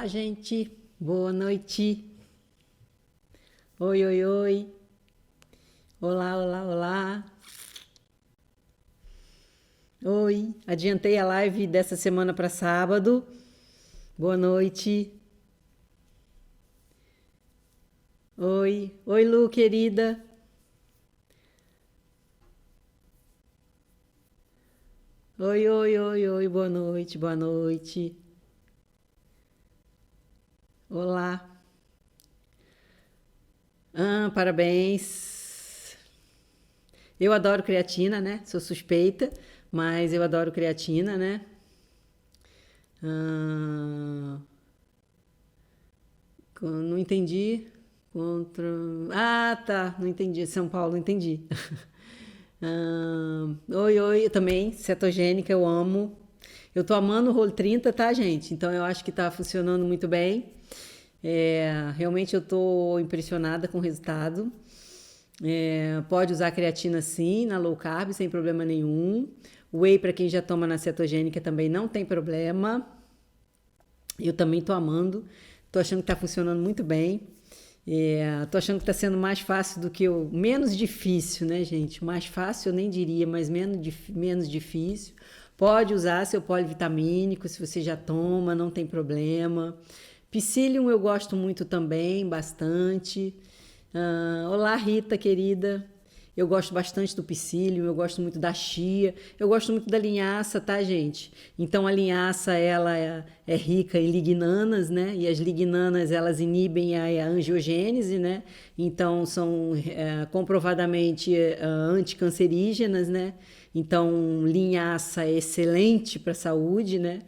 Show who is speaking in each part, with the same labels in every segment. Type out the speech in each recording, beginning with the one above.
Speaker 1: Olá, gente. Boa noite. Oi, oi, oi. Olá, olá, olá. Oi. Adiantei a live dessa semana para sábado. Boa noite. Oi. Oi, Lu, querida. Oi, oi, oi, oi. Boa noite, boa noite. Olá. Parabéns. Eu adoro creatina, né? Sou suspeita, mas eu adoro creatina, né? Ah, não entendi. Contra. Ah, tá. Não entendi. São Paulo, não entendi. Oi, oi. Eu também. Cetogênica, eu amo. Eu tô amando o Rolo 30, tá, gente? Então eu acho que tá funcionando muito bem. Realmente eu tô impressionada com o resultado. Pode usar creatina sim, na low carb, sem problema nenhum. Whey para quem já toma na cetogênica também não tem problema. Eu também tô amando. Tô achando que tá funcionando muito bem. Tô achando que tá sendo mais fácil do que o. Menos difícil, né, gente? Mais fácil eu nem diria, mas menos difícil. Pode usar seu polivitamínico, se você já toma, não tem problema. Psyllium eu gosto muito também, bastante. Olá, Rita, querida. Eu gosto bastante do psyllium, eu gosto muito da chia, eu gosto muito da linhaça, tá, gente? Então a linhaça ela é rica em lignanas, né? E as lignanas elas inibem a angiogênese, né? Então são comprovadamente anticancerígenas, né? Então linhaça é excelente para a saúde, né?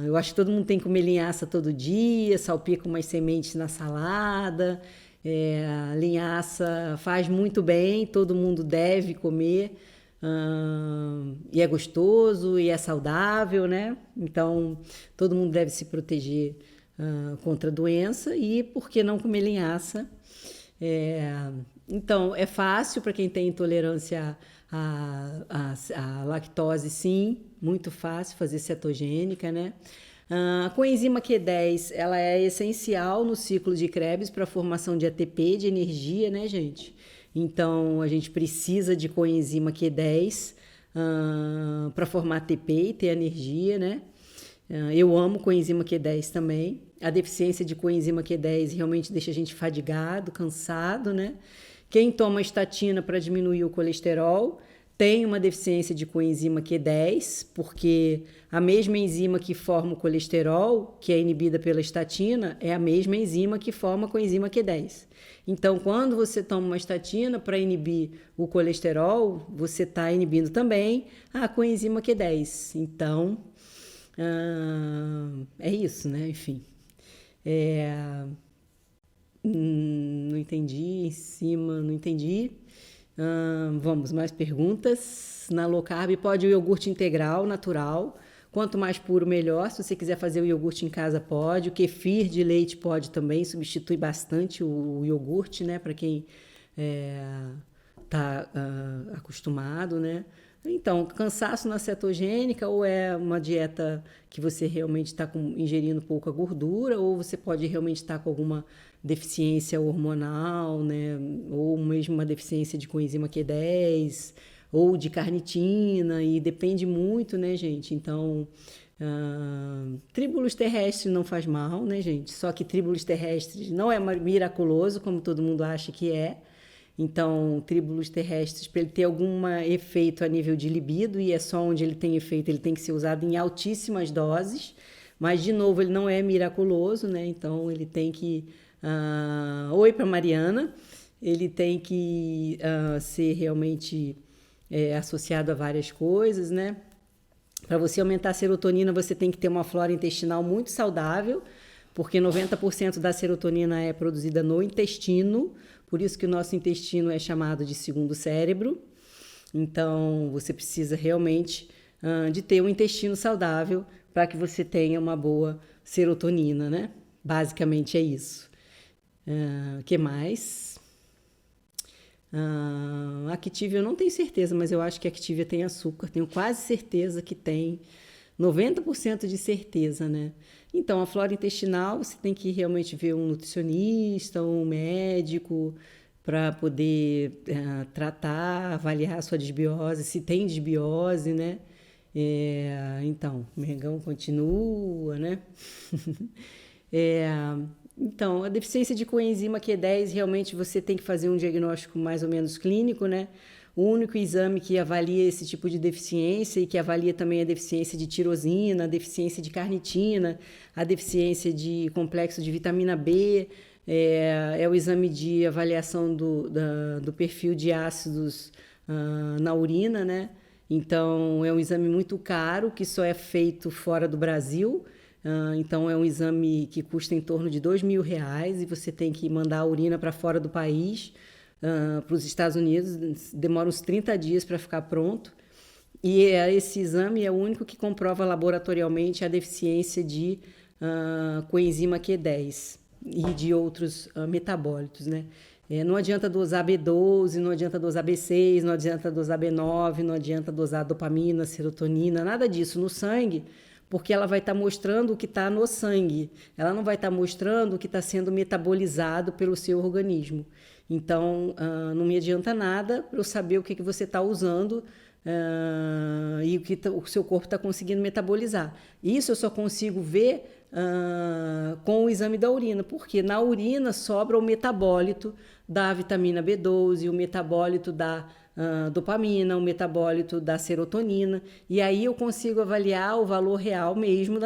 Speaker 1: Eu acho que todo mundo tem que comer linhaça todo dia, salpica umas sementes na salada. A linhaça faz muito bem, todo mundo deve comer. E é gostoso e é saudável, né? Então, todo mundo deve se proteger contra a doença e por que não comer linhaça? Então, é fácil para quem tem intolerância à lactose, sim, muito fácil fazer cetogênica, né? A coenzima Q10, ela é essencial no ciclo de Krebs para a formação de ATP, de energia, né, gente? Então, a gente precisa de coenzima Q10 para formar ATP e ter energia, né? Eu amo coenzima Q10 também. A deficiência de coenzima Q10 realmente deixa a gente fadigado, cansado, né? Quem toma estatina para diminuir o colesterol tem uma deficiência de coenzima Q10, porque a mesma enzima que forma o colesterol, que é inibida pela estatina, é a mesma enzima que forma a coenzima Q10. Então, quando você toma uma estatina para inibir o colesterol, você está inibindo também a coenzima Q10. Então, é isso, né? Enfim. Não entendi, em cima, não entendi. Vamos, mais perguntas. Na low carb pode o iogurte integral, natural. Quanto mais puro, melhor. Se você quiser fazer o iogurte em casa, pode. O kefir de leite pode também, substitui bastante o iogurte, né? Para quem tá acostumado, né? Então, cansaço na cetogênica ou é uma dieta que você realmente está ingerindo pouca gordura ou você pode realmente estar com alguma deficiência hormonal, né? Ou mesmo uma deficiência de coenzima Q10 ou de carnitina e depende muito, né, gente? Então, tríbulos terrestres não faz mal, né, gente? Só que tríbulos terrestres não é miraculoso, como todo mundo acha que é. Então, tríbulos terrestres, para ele ter algum efeito a nível de libido, e é só onde ele tem efeito, ele tem que ser usado em altíssimas doses, mas, de novo, ele não é miraculoso, né? Então, ele tem que. Oi para Mariana, ele tem que ser realmente associado a várias coisas, né? Para você aumentar a serotonina, você tem que ter uma flora intestinal muito saudável, porque 90% da serotonina é produzida no intestino, por isso que o nosso intestino é chamado de segundo cérebro. Então, você precisa realmente de ter um intestino saudável para que você tenha uma boa serotonina, né? Basicamente é isso. O que mais? Activia eu não tenho certeza, mas eu acho que a Activia tem açúcar. Tenho quase certeza que tem. 90% de certeza, né? Então, a flora intestinal, você tem que realmente ver um nutricionista, um médico, para poder tratar, avaliar a sua desbiose, se tem desbiose, né? Então, o Mengão continua, né? É, então, a deficiência de coenzima Q10, realmente você tem que fazer um diagnóstico mais ou menos clínico, né? O único exame que avalia esse tipo de deficiência e que avalia também a deficiência de tirosina, a deficiência de carnitina, a deficiência de complexo de vitamina B, é o exame de avaliação do perfil de ácidos na urina, né? Então, é um exame muito caro, que só é feito fora do Brasil. Então, é um exame que custa em torno de R$ 2.000 e você tem que mandar a urina para fora do país, para os Estados Unidos. Demora uns 30 dias para ficar pronto. E esse exame é o único que comprova laboratorialmente a deficiência de coenzima Q10 e de outros metabólitos, né? Não adianta dosar B12, não adianta dosar B6, não adianta dosar B9, não adianta dosar dopamina, serotonina, nada disso no sangue, porque ela vai estar mostrando o que está no sangue, ela não vai estar mostrando o que está sendo metabolizado pelo seu organismo. Então, não me adianta nada para eu saber o que você está usando e o que o seu corpo está conseguindo metabolizar. Isso eu só consigo ver com o exame da urina, porque na urina sobra o metabólito da vitamina B12, o metabólito da dopamina, o metabólito da serotonina, e aí eu consigo avaliar o valor real mesmo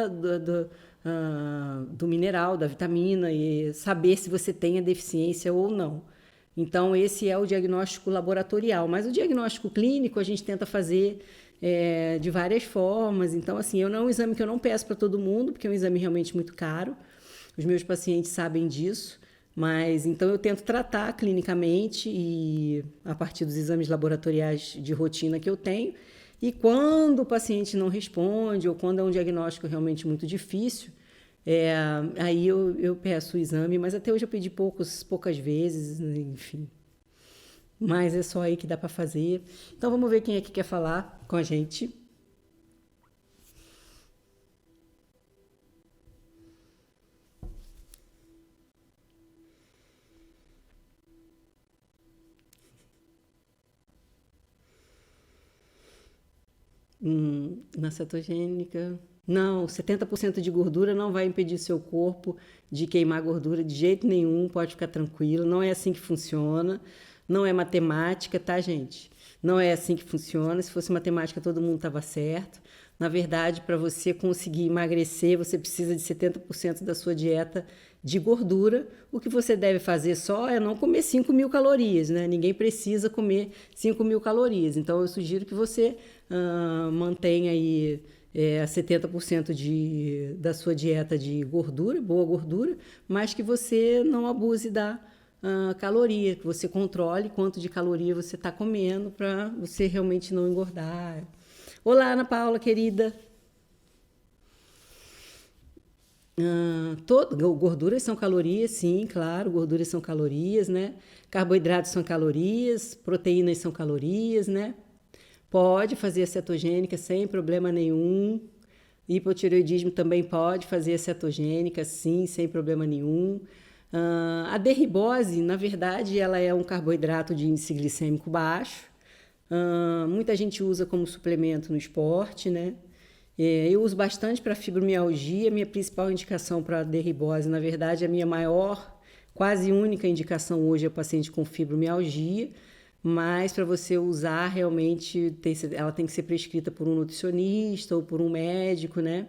Speaker 1: do mineral, da vitamina, e saber se você tem a deficiência ou não. Então, esse é o diagnóstico laboratorial, mas o diagnóstico clínico a gente tenta fazer de várias formas. Então, assim, é um exame que eu não peço para todo mundo, porque é um exame realmente muito caro. Os meus pacientes sabem disso, mas então eu tento tratar clinicamente e a partir dos exames laboratoriais de rotina que eu tenho. E quando o paciente não responde ou quando é um diagnóstico realmente muito difícil, aí eu peço o exame, mas até hoje eu pedi poucas vezes, enfim. Mas é só aí que dá para fazer. Então vamos ver quem é que quer falar com a gente. Na cetogênica. Não, 70% de gordura não vai impedir seu corpo de queimar gordura de jeito nenhum, pode ficar tranquilo. Não é assim que funciona. Não é matemática, tá, gente? Não é assim que funciona. Se fosse matemática, todo mundo estava certo. Na verdade, para você conseguir emagrecer, você precisa de 70% da sua dieta de gordura. O que você deve fazer só é não comer 5.000 calorias, né? Ninguém precisa comer 5.000 calorias. Então, eu sugiro que você mantenha aí 70% da sua dieta de gordura, boa gordura, mas que você não abuse da caloria, que você controle quanto de caloria você está comendo para você realmente não engordar. Olá, Ana Paula, querida. Gorduras são calorias, sim, claro, gorduras são calorias, né? Carboidratos são calorias, proteínas são calorias, né? Pode fazer a cetogênica sem problema nenhum. Hipotireoidismo também pode fazer a cetogênica, sim, sem problema nenhum. A derribose, na verdade, ela é um carboidrato de índice glicêmico baixo. Muita gente usa como suplemento no esporte, né? Eu uso bastante para fibromialgia. Minha principal indicação para derribose, na verdade, a minha maior, quase única indicação hoje é o paciente com fibromialgia. Mas para você usar, realmente, ela tem que ser prescrita por um nutricionista ou por um médico, né?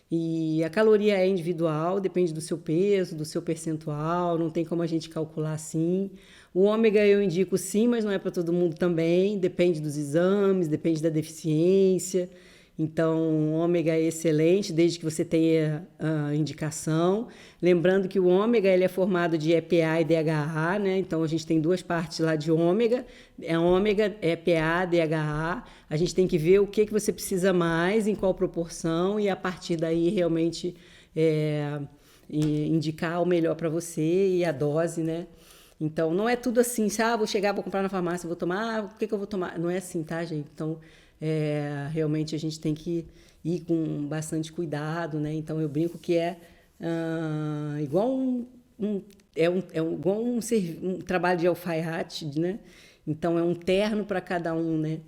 Speaker 1: E a caloria é individual, depende do seu peso, do seu percentual, não tem como a gente calcular assim. O ômega eu indico sim, mas não é para todo mundo também, depende dos exames, depende da deficiência. Então, o ômega é excelente, desde que você tenha a indicação. Lembrando que o ômega ele é formado de EPA e DHA, né? Então, a gente tem duas partes lá de ômega. Ômega, EPA, DHA. A gente tem que ver o que você precisa mais, em qual proporção, e a partir daí realmente indicar o melhor para você e a dose, né? Então, não é tudo assim, vou chegar, vou comprar na farmácia, vou tomar, o que eu vou tomar? Não é assim, tá, gente? Então, realmente a gente tem que ir com bastante cuidado, né? Então eu brinco que é igual um, igual um trabalho de alfaiate, né? Então é um terno para cada um, né?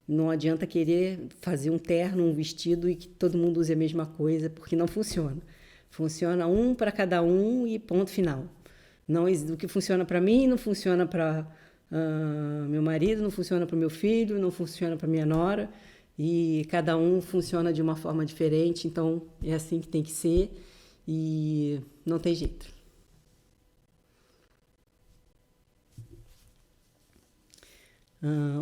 Speaker 1: Não adianta querer fazer um terno, um vestido e que todo mundo use a mesma coisa, porque não funciona. Funciona um para cada um e ponto final. Não, o que funciona para mim não funciona para meu marido, não funciona para o meu filho, não funciona para minha nora. E cada um funciona de uma forma diferente, então é assim que tem que ser e não tem jeito.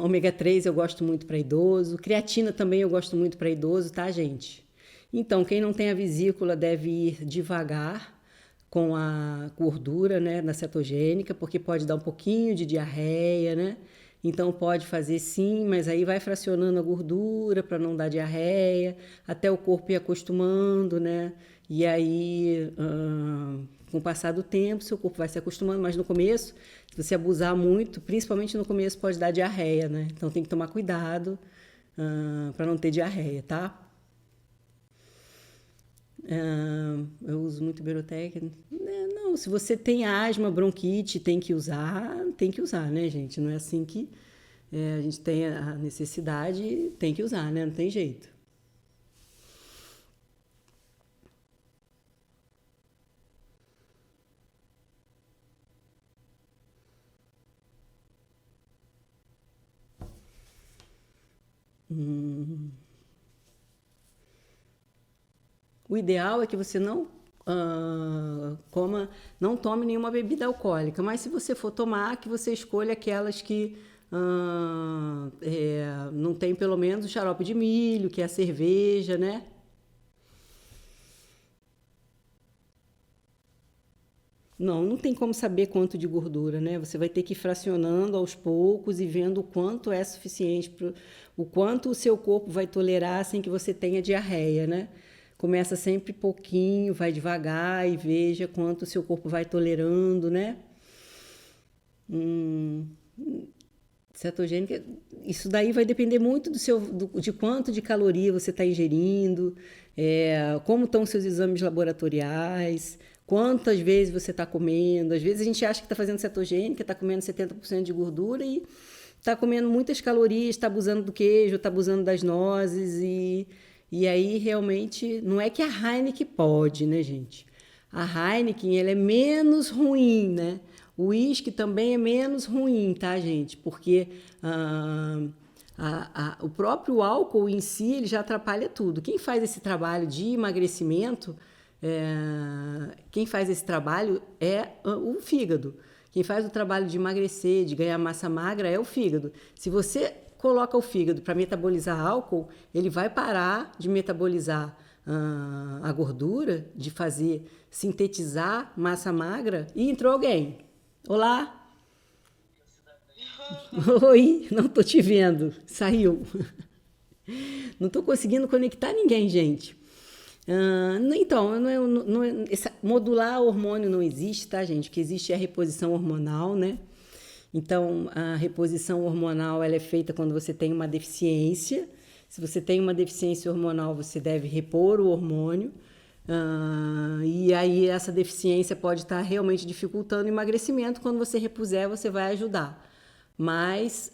Speaker 1: Ômega 3 eu gosto muito para idoso. Creatina também eu gosto muito para idoso, tá, gente? Então, quem não tem a vesícula deve ir devagar com a gordura, né, na cetogênica, porque pode dar um pouquinho de diarreia, né? Então, pode fazer sim, mas aí vai fracionando a gordura para não dar diarreia, até o corpo ir acostumando, né? E aí, com o passar do tempo, seu corpo vai se acostumando, mas no começo, se você abusar muito, principalmente no começo, pode dar diarreia, né? Então tem que tomar cuidado para não ter diarreia, tá? Eu uso muito Berotec. Não, se você tem asma, bronquite, tem que usar, né, gente? Não é assim que a gente tem a necessidade, tem que usar, né? Não tem jeito. O ideal é que você não tome nenhuma bebida alcoólica, mas se você for tomar, que você escolha aquelas que não tem pelo menos o xarope de milho, que é a cerveja, né? Não, não tem como saber quanto de gordura, né? Você vai ter que ir fracionando aos poucos e vendo o quanto é suficiente, o quanto o seu corpo vai tolerar sem que você tenha diarreia, né? Começa sempre pouquinho, vai devagar e veja quanto o seu corpo vai tolerando, né? Cetogênica, isso daí vai depender muito de quanto de caloria você está ingerindo, como estão os seus exames laboratoriais, quantas vezes você está comendo. Às vezes a gente acha que está fazendo cetogênica, está comendo 70% de gordura e está comendo muitas calorias, está abusando do queijo, está abusando das nozes e aí realmente não é que a Heineken pode, né, gente? A Heineken ela é menos ruim, né? O uísque também é menos ruim, tá, gente? Porque o próprio álcool em si ele já atrapalha tudo. Quem faz esse trabalho de emagrecimento, quem faz esse trabalho é o fígado. Quem faz o trabalho de emagrecer, de ganhar massa magra é o fígado. Se você coloca o fígado para metabolizar álcool, ele vai parar de metabolizar a gordura, de fazer sintetizar massa magra e entrou alguém. Olá? Oi, não tô te vendo. Saiu. Não tô conseguindo conectar ninguém, gente. Então, modular hormônio não existe, tá, gente? O que existe é a reposição hormonal, né? Então, a reposição hormonal ela é feita quando você tem uma deficiência. Se você tem uma deficiência hormonal, você deve repor o hormônio. E aí essa deficiência pode estar realmente dificultando o emagrecimento. Quando você repuser, você vai ajudar. Mas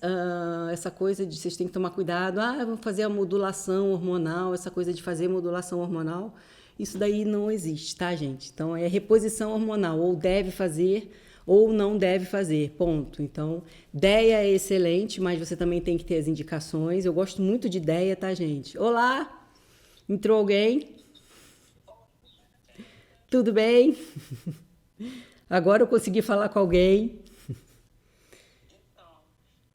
Speaker 1: essa coisa de vocês têm que tomar cuidado. Vamos fazer a modulação hormonal, essa coisa de fazer modulação hormonal, isso daí não existe, tá, gente? Então é reposição hormonal, ou deve fazer ou não deve fazer, ponto. Então, DEA é excelente, mas você também tem que ter as indicações. Eu gosto muito de DEA, tá, gente? Olá, entrou alguém? Tudo bem? Agora eu consegui falar com alguém.
Speaker 2: Então,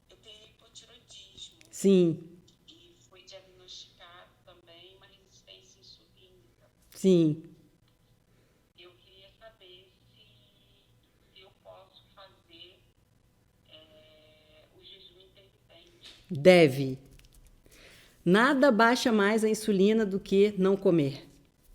Speaker 2: eu tenho hipotiroidismo
Speaker 1: Sim,
Speaker 2: e foi diagnosticado também uma resistência insulínica.
Speaker 1: sim,
Speaker 2: Eu queria saber se eu posso fazer o jejum intermitente.
Speaker 1: deve. Nada baixa mais a insulina do que não comer.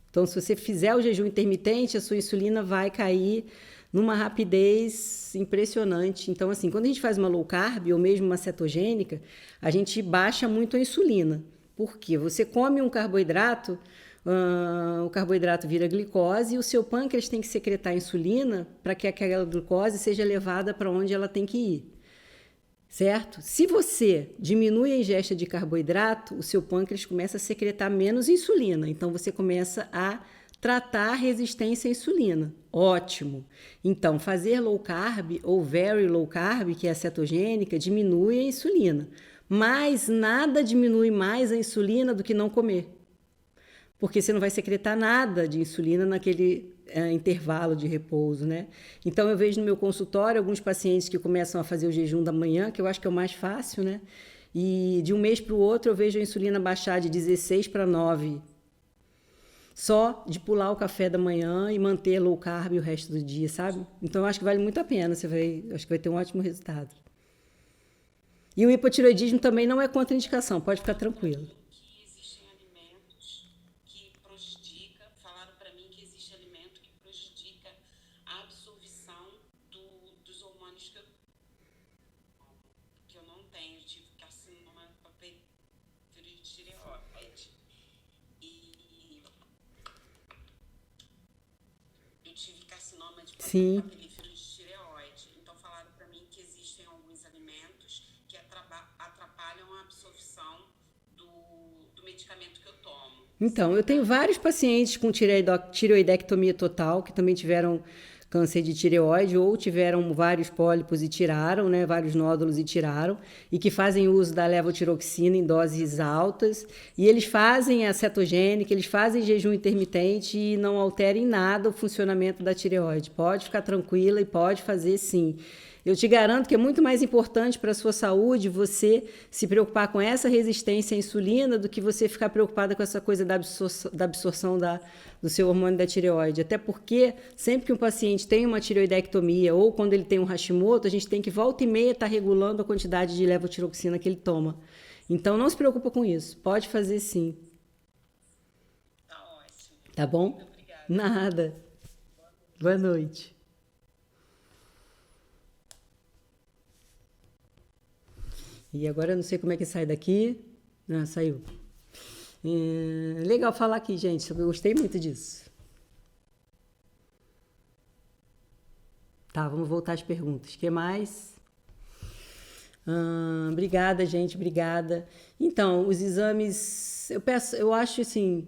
Speaker 1: Então, se você fizer o jejum intermitente, a sua insulina vai cair numa rapidez impressionante. Então, assim, quando a gente faz uma low carb ou mesmo uma cetogênica, a gente baixa muito a insulina. Por quê? Você come um carboidrato, o carboidrato vira glicose e o seu pâncreas tem que secretar insulina para que aquela glicose seja levada para onde ela tem que ir. Certo? Se você diminui a ingesta de carboidrato, o seu pâncreas começa a secretar menos insulina. Então, você começa a tratar a resistência à insulina. Ótimo! Então, fazer low carb ou very low carb, que é a cetogênica, diminui a insulina. Mas nada diminui mais a insulina do que não comer. Porque você não vai secretar nada de insulina naquele intervalo de repouso, né? Então, eu vejo no meu consultório alguns pacientes que começam a fazer o jejum da manhã, que eu acho que é o mais fácil, né? E de um mês para o outro eu vejo a insulina baixar de 16 para 9. Só de pular o café da manhã e manter low carb o resto do dia, sabe? Então, eu acho que vale muito a pena. Acho que vai ter um ótimo resultado. E o hipotireoidismo também não é contraindicação, pode ficar tranquilo.
Speaker 2: Que existem alimentos que prejudicam, falaram para mim que existe alimento que prejudica a absorção dos hormônios que eu não tenho. Eu tive carcinoma tireoide. E eu tive carcinoma de
Speaker 1: Sim.
Speaker 2: papilífero de tireoide. Então falaram para mim que existem alguns alimentos que atrapalham a absorção do medicamento que eu tomo.
Speaker 1: Então, eu tenho vários pacientes com tireoidectomia total, que também tiveram câncer de tireoide ou tiveram vários pólipos e tiraram, né, vários nódulos e tiraram, e que fazem uso da levotiroxina em doses altas, e eles fazem a cetogênica, eles fazem jejum intermitente e não altera em nada o funcionamento da tireoide. Pode ficar tranquila e pode fazer sim. Eu te garanto que é muito mais importante para a sua saúde você se preocupar com essa resistência à insulina do que você ficar preocupada com essa coisa da absorção do seu hormônio da tireoide. Até porque sempre que um paciente tem uma tireoidectomia ou quando ele tem um Hashimoto, a gente tem que volta e meia estar regulando a quantidade de levotiroxina que ele toma. Então não se preocupa com isso. Pode fazer sim.
Speaker 2: Tá ótimo.
Speaker 1: Tá bom?
Speaker 2: Muito obrigada.
Speaker 1: Nada. Boa noite. E agora eu não sei como é que sai daqui. Ah, saiu. Legal falar aqui, gente. Eu gostei muito disso. Tá, vamos voltar às perguntas. O que mais? Obrigada, gente. Obrigada. Então, os exames... Eu acho assim...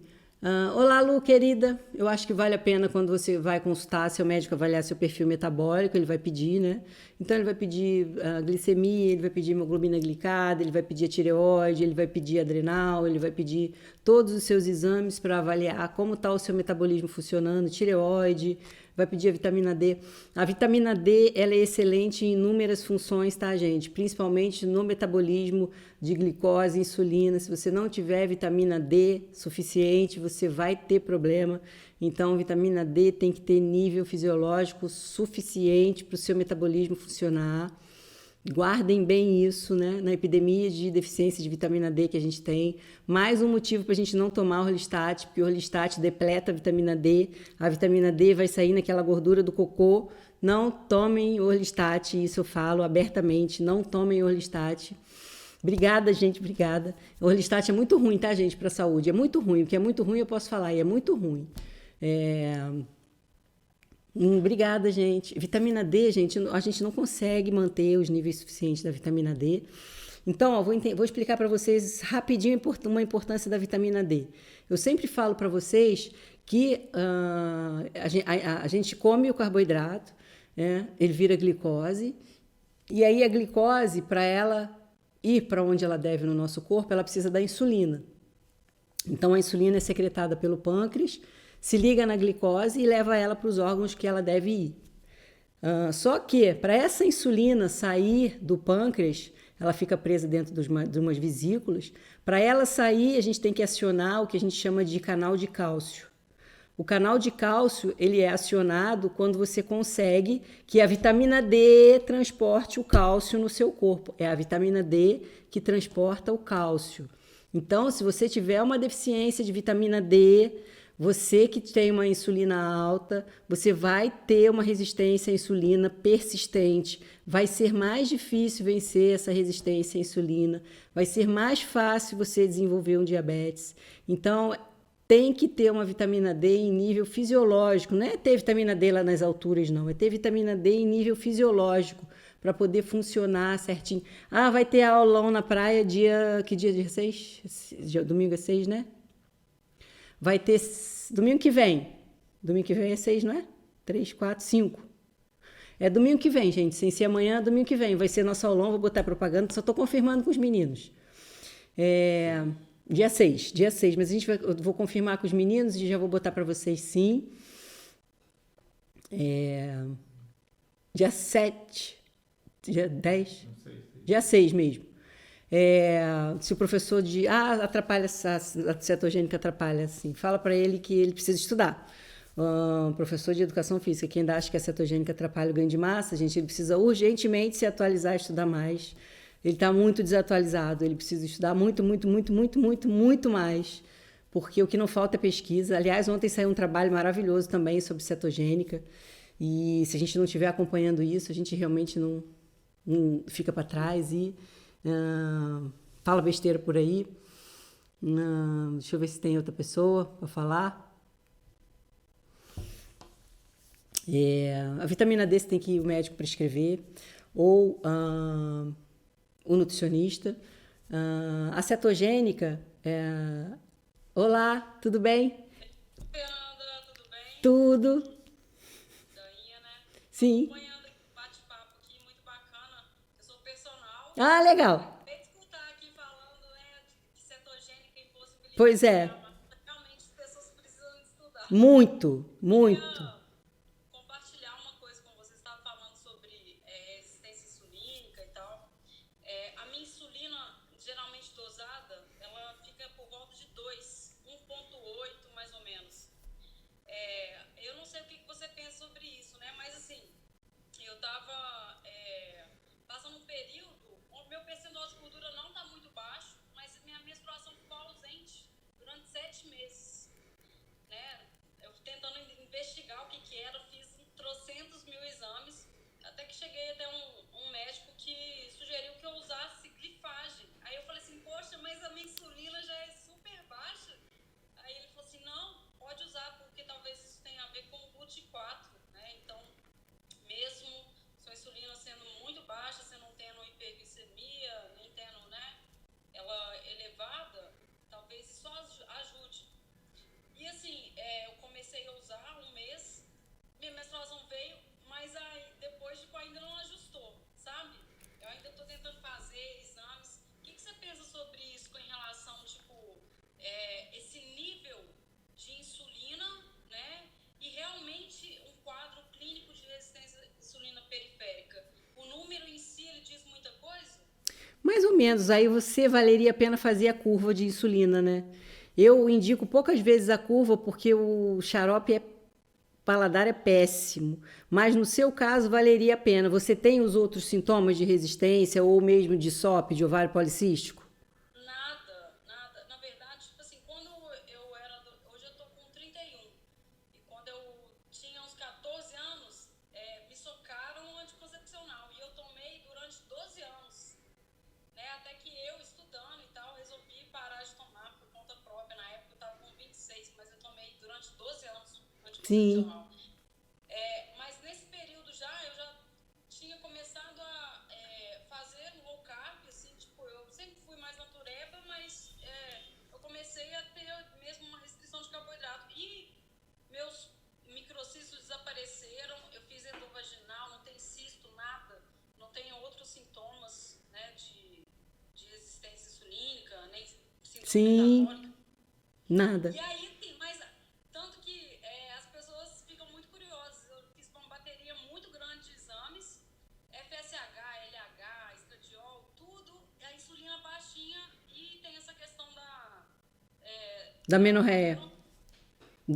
Speaker 1: olá, Lu, querida. Eu acho que vale a pena quando você vai consultar seu médico avaliar seu perfil metabólico, ele vai pedir, né? Então, ele vai pedir a glicemia, ele vai pedir hemoglobina glicada, ele vai pedir a tireoide, ele vai pedir adrenal, ele vai pedir todos os seus exames para avaliar como está o seu metabolismo funcionando, tireoide, vai pedir a vitamina D. A vitamina D, ela é excelente em inúmeras funções, tá, gente? Principalmente no metabolismo de glicose, insulina. Se você não tiver vitamina D suficiente, você vai ter problema. Então, vitamina D tem que ter nível fisiológico suficiente para o seu metabolismo funcionar. Guardem bem isso, né? Na epidemia de deficiência de vitamina D que a gente tem. Mais um motivo para a gente não tomar Orlistat, porque o Orlistat depleta a vitamina D. A vitamina D vai sair naquela gordura do cocô. Não tomem Orlistat, isso eu falo abertamente. Não tomem Orlistat. Obrigada, gente, obrigada. O Orlistat é muito ruim, tá, gente, para a saúde. É muito ruim. O que é muito ruim eu posso falar, e é muito ruim. Obrigada, gente. Vitamina D, gente, a gente não consegue manter os níveis suficientes da vitamina D. Então, vou explicar para vocês rapidinho uma importância da vitamina D. Eu sempre falo para vocês que a gente come o carboidrato, né? Ele vira glicose, e aí a glicose, para ela ir para onde ela deve no nosso corpo, ela precisa da insulina. Então, a insulina é secretada pelo pâncreas, se liga na glicose e leva ela para os órgãos que ela deve ir. Só que, para essa insulina sair do pâncreas, ela fica presa dentro de umas vesículas. Para ela sair, a gente tem que acionar o que a gente chama de canal de cálcio. O canal de cálcio, ele é acionado quando você consegue que a vitamina D transporte o cálcio no seu corpo. É a vitamina D que transporta o cálcio. Então, se você tiver uma deficiência de vitamina D, Você que tem uma insulina alta, você vai ter uma resistência à insulina persistente. Vai ser mais difícil vencer essa resistência à insulina. Vai ser mais fácil você desenvolver um diabetes. Então, tem que ter uma vitamina D em nível fisiológico. Não é ter vitamina D lá nas alturas, não. É ter vitamina D em nível fisiológico para poder funcionar certinho. Ah, vai ter aulão na praia dia... Que dia? Dia 6? Domingo é 6, né? Vai ter domingo que vem. Domingo que vem é 6, não é? 3, 4, 5. É domingo que vem, gente. Sem ser amanhã, domingo que vem. Vai ser nosso aulão, vou botar propaganda. Só estou confirmando com os meninos. Dia 6, mas eu vou confirmar com os meninos e já vou botar para vocês sim. Dia 7, dia 10, dia 6 mesmo. Se o professor de atrapalha, a cetogênica atrapalha, assim, fala para ele que ele precisa estudar. Professor de educação física, que ainda acha que a cetogênica atrapalha o ganho de massa, gente, ele precisa urgentemente se atualizar e estudar mais. Ele está muito desatualizado, ele precisa estudar muito, muito, muito, muito, muito, muito mais, porque o que não falta é pesquisa. Aliás, ontem saiu um trabalho maravilhoso também sobre cetogênica, e se a gente não estiver acompanhando isso, a gente realmente não fica para trás e fala besteira por aí. Deixa eu ver se tem outra pessoa para falar. A vitamina D você tem que ir o médico prescrever, ou o nutricionista. A cetogênica, olá, tudo bem?
Speaker 2: Fernanda, tudo bem?
Speaker 1: Tudo.
Speaker 2: Dainha, né?
Speaker 1: Sim.
Speaker 2: Acompanhando o bate-papo aqui, muito bacana. Eu sou personal.
Speaker 1: Ah, legal.
Speaker 2: Acabei de escutar aqui falando, né, de cetogênica e
Speaker 1: Pois
Speaker 2: possibilidade
Speaker 1: é.
Speaker 2: dela. Realmente as pessoas precisam estudar.
Speaker 1: Muito, muito.
Speaker 2: Queria compartilhar uma coisa com você. Você estava falando sobre resistência insulínica e tal. A minha insulina, geralmente dosada, ela fica por volta de 2, 1,8 mais ou menos. Eu não sei o que você pensa sobre isso, né? Mas assim, eu tava passando um período, o meu percentual de gordura não tá muito baixo, mas minha menstruação ficou ausente durante 7 meses, né? Eu tentando investigar o que era, fiz trocentos mil exames, até que cheguei até um médico que sugeriu que eu usasse glifagem. Aí eu falei assim, poxa, mas a minha insulina já é super baixa. Aí ele falou assim, não, pode usar, porque talvez isso tenha a ver com o GLUT4, né? Então, mesmo sua insulina sendo muito baixa, você não tendo hiperglicemia, nem tendo, né, ela elevada, talvez isso ajude. E assim, eu comecei a usar um mês, minha menstruação veio, mas aí depois ainda não ajustou, sabe? Eu ainda estou tentando fazer exames. O que você pensa sobre isso em relação, tipo, esse nível de insulina, né? E realmente um quadro clínico de resistência à insulina periférica. O número em si, ele diz muita coisa?
Speaker 1: Mais ou menos. Aí você valeria a pena fazer a curva de insulina, né? Eu indico poucas vezes a curva porque o xarope paladar é péssimo. Mas no seu caso valeria a pena. Você tem os outros sintomas de resistência ou mesmo de SOP, de ovário policístico?
Speaker 2: Nada, nada. Na verdade, tipo assim, quando eu era. Hoje eu tô com 31. E quando eu tinha uns 14 anos, me socaram um anticoncepcional. E eu tomei durante 12 anos. Né? Até que eu, estudando e tal, resolvi parar de tomar por conta própria. Na época eu tava com 26, mas eu tomei durante 12 anos
Speaker 1: Sim.
Speaker 2: anticoncepcional. Mas nesse período eu já tinha começado a fazer um low carb, assim, tipo, eu sempre fui mais natureba, mas eu comecei a ter mesmo uma restrição de carboidrato. E meus microcistos desapareceram, eu fiz endovaginal, não tem cisto, nada, não tenho outros sintomas, né, de resistência insulínica, nem síndrome
Speaker 1: Sim.
Speaker 2: metabólica.
Speaker 1: Nada.
Speaker 2: E aí, sim, mas tanto que as pessoas ficam muito curiosas. Eu fiz uma bateria muito grande de exames, FSH, LH, estradiol, tudo, a insulina baixinha e tem essa questão
Speaker 1: Da menorreia.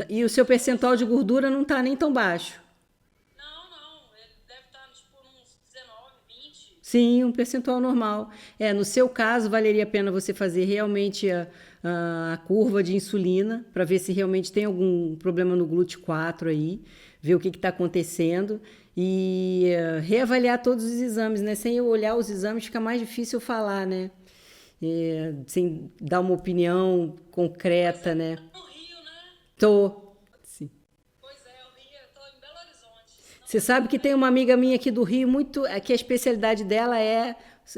Speaker 1: E o seu percentual de gordura não tá nem tão baixo.
Speaker 2: Não, ele deve estar tipo uns 19, 20.
Speaker 1: Sim, um percentual normal. No seu caso, valeria a pena você fazer realmente a curva de insulina para ver se realmente tem algum problema no GLUT4 aí, ver o que está acontecendo e reavaliar todos os exames, né? Sem eu olhar os exames fica mais difícil falar, né? Sem dar uma opinião
Speaker 2: Pois
Speaker 1: concreta,
Speaker 2: é,
Speaker 1: né?
Speaker 2: no Rio, né?
Speaker 1: Tô. Sim.
Speaker 2: Pois é, o Rio, eu tô em Belo Horizonte. Não
Speaker 1: Você
Speaker 2: é
Speaker 1: sabe que tem uma amiga minha aqui do Rio, que a especialidade dela é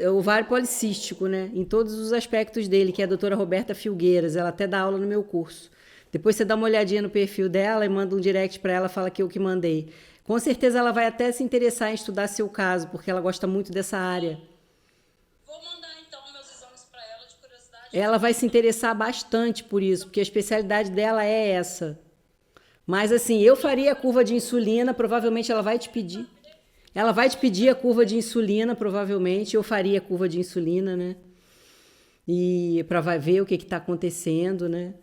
Speaker 1: ovário policístico, né? Em todos os aspectos dele, que é a doutora Roberta Filgueiras. Ela até dá aula no meu curso. Depois você dá uma olhadinha no perfil dela e manda um direct para ela, fala que eu que mandei. Com certeza ela vai até se interessar em estudar seu caso, porque ela gosta muito dessa área.
Speaker 2: vou mandar então meus exames para ela de curiosidade,
Speaker 1: Ela
Speaker 2: porque
Speaker 1: vai se interessar bastante por isso, porque a especialidade dela é essa. Mas assim, eu faria a curva de insulina, provavelmente ela vai te pedir. Ela vai te pedir a curva de insulina, provavelmente. Eu faria a curva de insulina, né? E para vai ver o que está acontecendo, né?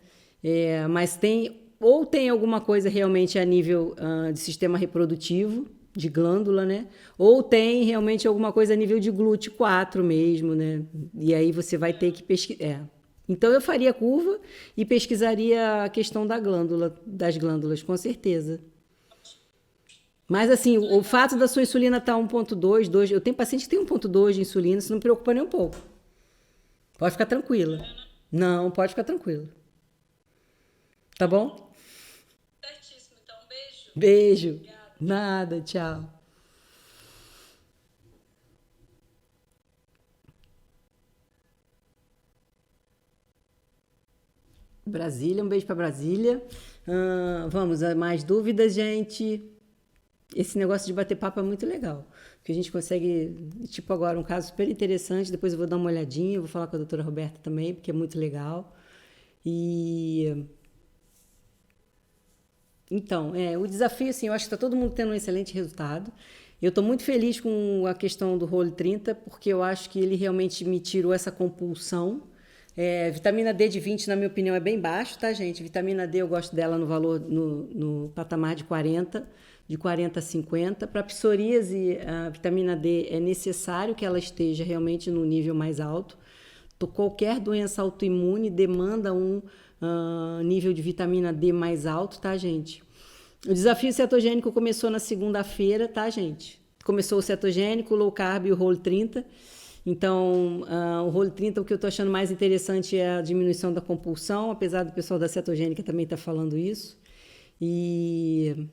Speaker 1: Mas tem alguma coisa realmente a nível de sistema reprodutivo, de glândula, né? Ou tem realmente alguma coisa a nível de GLUT4 mesmo, né? E aí você vai ter que pesquisar. Então eu faria a curva e pesquisaria a questão das glândulas, com certeza. Mas assim,
Speaker 2: muito
Speaker 1: o
Speaker 2: legal.
Speaker 1: fato da sua insulina estar 1,2, 2, eu tenho paciente que tem 1,2 de insulina, isso não me preocupa nem um pouco. Pode ficar tranquila. Não, pode ficar tranquila. Tá bom?
Speaker 2: Certíssimo, então, beijo.
Speaker 1: Beijo.
Speaker 2: Obrigada.
Speaker 1: Nada, tchau. Brasília, um beijo para Brasília. Vamos, a mais dúvidas, gente? Esse negócio de bater papo é muito legal. Porque a gente consegue, tipo agora, um caso super interessante. Depois eu vou dar uma olhadinha, vou falar com a doutora Roberta também, porque é muito legal. E então, o desafio, assim, eu acho que está todo mundo tendo um excelente resultado. Eu estou muito feliz com a questão do Role 30, porque eu acho que ele realmente me tirou essa compulsão. Vitamina D de 20, na minha opinião, é bem baixo, tá, gente? Vitamina D eu gosto dela no valor, no patamar de 40 a 50. Para psoríase, a vitamina D é necessário que ela esteja realmente no nível mais alto. Qualquer doença autoimune demanda um nível de vitamina D mais alto, tá, gente? O desafio cetogênico começou na segunda-feira, tá, gente? Começou o cetogênico, o low carb e o Role 30. Então, o Role 30, o que eu tô achando mais interessante é a diminuição da compulsão, apesar do pessoal da cetogênica também estar falando isso. E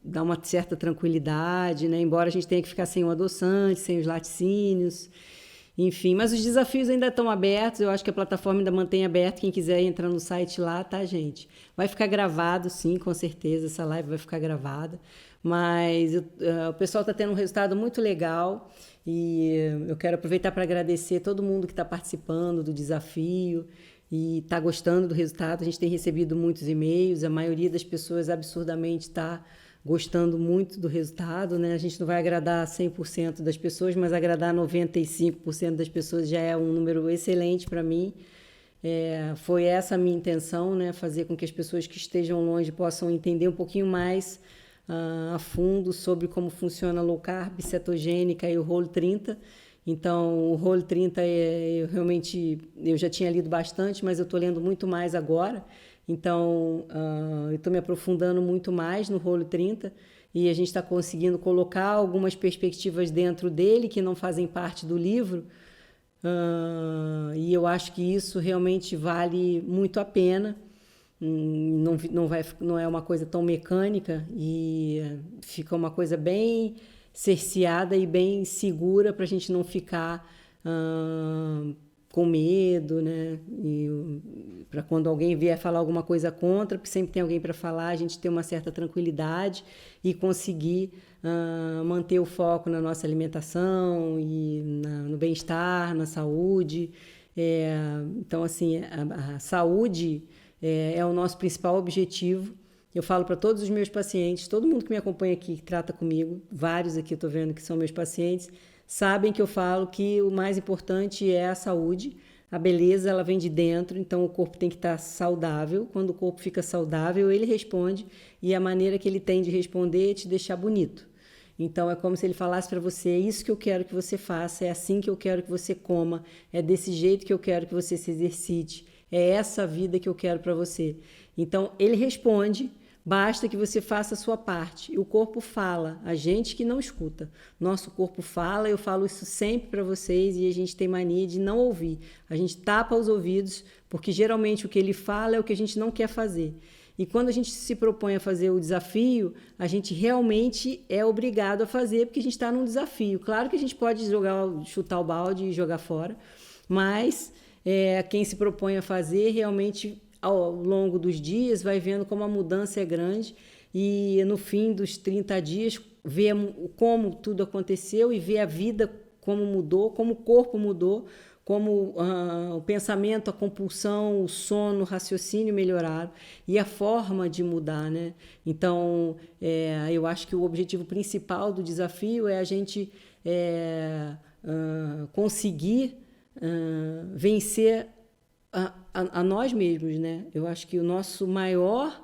Speaker 1: dá uma certa tranquilidade, né? Embora a gente tenha que ficar sem o adoçante, sem os laticínios, enfim. Mas os desafios ainda estão abertos, eu acho que a plataforma ainda mantém aberta, quem quiser entrar no site lá, tá, gente? Vai ficar gravado, sim, com certeza, essa live vai ficar gravada, mas o pessoal está tendo um resultado muito legal e eu quero aproveitar para agradecer todo mundo que está participando do desafio e está gostando do resultado. A gente tem recebido muitos e-mails, a maioria das pessoas absurdamente está gostando muito do resultado, né? A gente não vai agradar 100% das pessoas, mas agradar 95% das pessoas já é um número excelente para mim. Foi essa a minha intenção, né? Fazer com que as pessoas que estejam longe possam entender um pouquinho mais a fundo sobre como funciona a low carb, cetogênica e o Role 30. Então, o Role 30 eu já tinha lido bastante, mas eu estou lendo muito mais agora. Então, eu estou me aprofundando muito mais no Role 30 e a gente está conseguindo colocar algumas perspectivas dentro dele que não fazem parte do livro. E eu acho que isso realmente vale muito a pena. Não é uma coisa tão mecânica e fica uma coisa bem cerceada e bem segura para a gente não ficar com medo, né? E para quando alguém vier falar alguma coisa contra, porque sempre tem alguém para falar, a gente ter uma certa tranquilidade e conseguir manter o foco na nossa alimentação e no bem-estar, na saúde. Então, assim, a saúde é o nosso principal objetivo. Eu falo para todos os meus pacientes, todo mundo que me acompanha aqui, que trata comigo, vários aqui eu estou vendo que são meus pacientes, sabem que eu falo que o mais importante é a saúde. A beleza, ela vem de dentro, então o corpo tem que estar saudável. Quando o corpo fica saudável, ele responde e a maneira que ele tem de responder é te deixar bonito. Então é como se ele falasse para você: é isso que eu quero que você faça, é assim que eu quero que você coma, é desse jeito que eu quero que você se exercite, é essa vida que eu quero para você. Então ele responde. Basta que você faça a sua parte. E o corpo fala, a gente que não escuta. Nosso corpo fala, eu falo isso sempre para vocês e a gente tem mania de não ouvir. A gente tapa os ouvidos, porque geralmente o que ele fala é o que a gente não quer fazer. E quando a gente se propõe a fazer o desafio, a gente realmente é obrigado a fazer, porque a gente está num desafio. Claro que a gente pode chutar o balde e jogar fora, mas quem se propõe a fazer realmente ao longo dos dias vai vendo como a mudança é grande e no fim dos 30 dias vê como tudo aconteceu e vê a vida como mudou, como o corpo mudou, como o pensamento, a compulsão, o sono, o raciocínio melhoraram e a forma de mudar, né? Então, eu acho que o objetivo principal do desafio é a gente conseguir vencer a nós mesmos, né? Eu acho que o nosso maior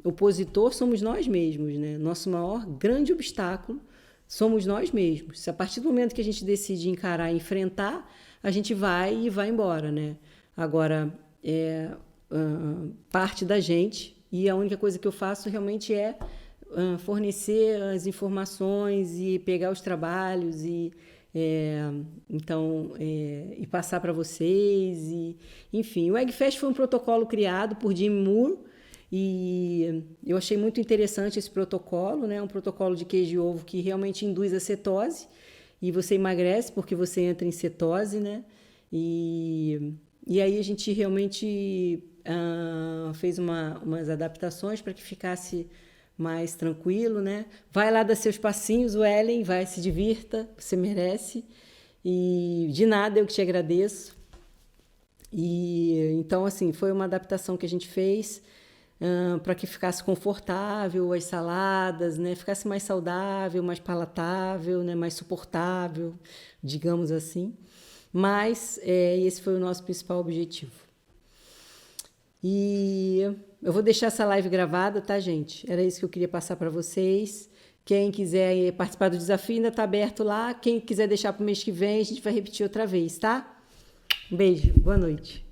Speaker 1: opositor somos nós mesmos, né? Nosso maior grande obstáculo somos nós mesmos. Se a partir do momento que a gente decide encarar e enfrentar, a gente vai embora, né? Agora, parte da gente, e a única coisa que eu faço realmente é fornecer as informações e pegar os trabalhos e passar para vocês. Enfim, o Eggfest foi um protocolo criado por Jim Moore e eu achei muito interessante esse protocolo, né? Um protocolo de queijo e ovo que realmente induz a cetose e você emagrece porque você entra em cetose, né? E aí a gente realmente fez umas adaptações para que ficasse mais tranquilo, né? Vai lá dar seus passinhos, o Ellen, vai, se divirta, você merece. E de nada, eu que te agradeço. E então, assim, foi uma adaptação que a gente fez para que ficasse confortável as saladas, né? Ficasse mais saudável, mais palatável, né? Mais suportável, digamos assim. Mas esse foi o nosso principal objetivo. E eu vou deixar essa live gravada, tá, gente? Era isso que eu queria passar para vocês. Quem quiser participar do desafio ainda está aberto lá. Quem quiser deixar para o mês que vem, a gente vai repetir outra vez, tá? Um beijo, boa noite.